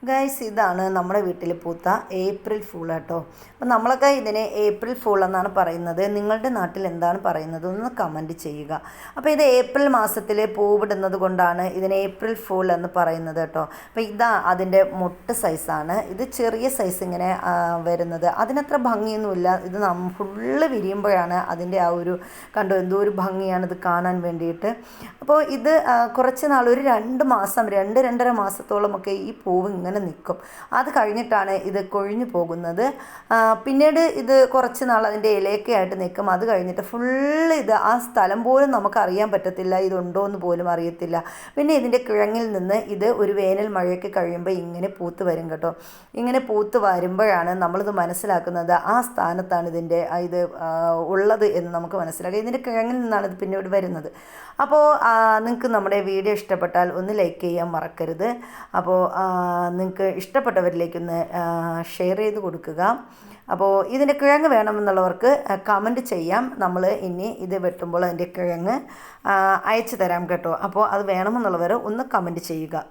Guys ഇതാണ് നമ്മുടെ വീട്ടിൽ പൂത്ത ഏപ്രിൽ ഫൂൾ കേട്ടോ. അപ്പം നമ്മളൊക്കെ ഇതിനെ ഏപ്രിൽ ഫൂൾ എന്നാണ് പറയുന്നത്. നിങ്ങളുടെ നാട്ടിൽ എന്താണ് പറയുന്നത് ഒന്ന് കമൻറ്റ് ചെയ്യുക. അപ്പോൾ ഇത് ഏപ്രിൽ മാസത്തിൽ പൂവിടുന്നത് കൊണ്ടാണ് ഇതിനെ ഏപ്രിൽ ഫൂൾ എന്ന് പറയുന്നത് കേട്ടോ. അപ്പോൾ ഇതാ അതിൻ്റെ മൊട്ട് സൈസാണ്. ഇത് ചെറിയ സൈസ് ഇങ്ങനെ വരുന്നത്. അതിനത്ര ഭംഗിയൊന്നുമില്ല. ഇത് ഫുള്ള് വിരിയുമ്പോഴാണ് അതിൻ്റെ ആ ഒരു കണ്ടോ എന്തോ ഒരു ഭംഗിയാണ് ഇത് കാണാൻ വേണ്ടിയിട്ട്. അപ്പോൾ ഇത് കുറച്ച് നാൾ ഒരു 2 മാസം 2-2.5 മാസത്തോളമൊക്കെ ഈ പൂവ് ഇങ്ങനെ നിൽക്കും. അത് കഴിഞ്ഞിട്ടാണ് ഇത് കൊഴിഞ്ഞു പോകുന്നത്. പിന്നീട് ഇത് കുറച്ച് നാൾ അതിൻ്റെ ഇലയൊക്കെ ആയിട്ട് നിൽക്കും. അത് കഴിഞ്ഞിട്ട് ഫുള്ള് ഇത് ആ സ്ഥലം പോലും നമുക്ക് അറിയാൻ പറ്റത്തില്ല, ഇതുണ്ടോ എന്ന് പോലും അറിയത്തില്ല. പിന്നെ ഇതിൻ്റെ കിഴങ്ങിൽ നിന്ന് ഇത് ഒരു വേനൽ മഴയൊക്കെ കഴിയുമ്പോൾ ഇങ്ങനെ പൂത്ത് വരും കേട്ടോ. ഇങ്ങനെ പൂത്ത് വരുമ്പോഴാണ് നമ്മളിത് മനസ്സിലാക്കുന്നത് ആ സ്ഥാനത്താണ് ഇതിൻ്റെ ഇത് ഉള്ളത് എന്ന് നമുക്ക് മനസ്സിലാക്കുക. ഇതിൻ്റെ കിഴങ്ങിൽ നിന്നാണ് ഇത് പിന്നീട് വരുന്നത്. അപ്പോൾ നിങ്ങൾക്ക് നമ്മുടെ വീഡിയോ ഇഷ്ടപ്പെട്ടാൽ ഒന്ന് ലൈക്ക് ചെയ്യാൻ മറക്കരുത്. അപ്പോൾ നിങ്ങൾക്ക് ഇഷ്ടപ്പെട്ടവരിലേക്കൊന്ന് ഷെയർ ചെയ്ത് കൊടുക്കുക. അപ്പോൾ ഇതിൻ്റെ കിഴങ്ങ് വേണമെന്നുള്ളവർക്ക് കമൻറ്റ് ചെയ്യാം. നമ്മൾ ഇനി ഇത് വെട്ടുമ്പോൾ അതിൻ്റെ കിഴങ്ങ് അയച്ചു തരാം കേട്ടോ. അപ്പോൾ അത് വേണമെന്നുള്ളവർ ഒന്ന് കമൻറ്റ് ചെയ്യുക.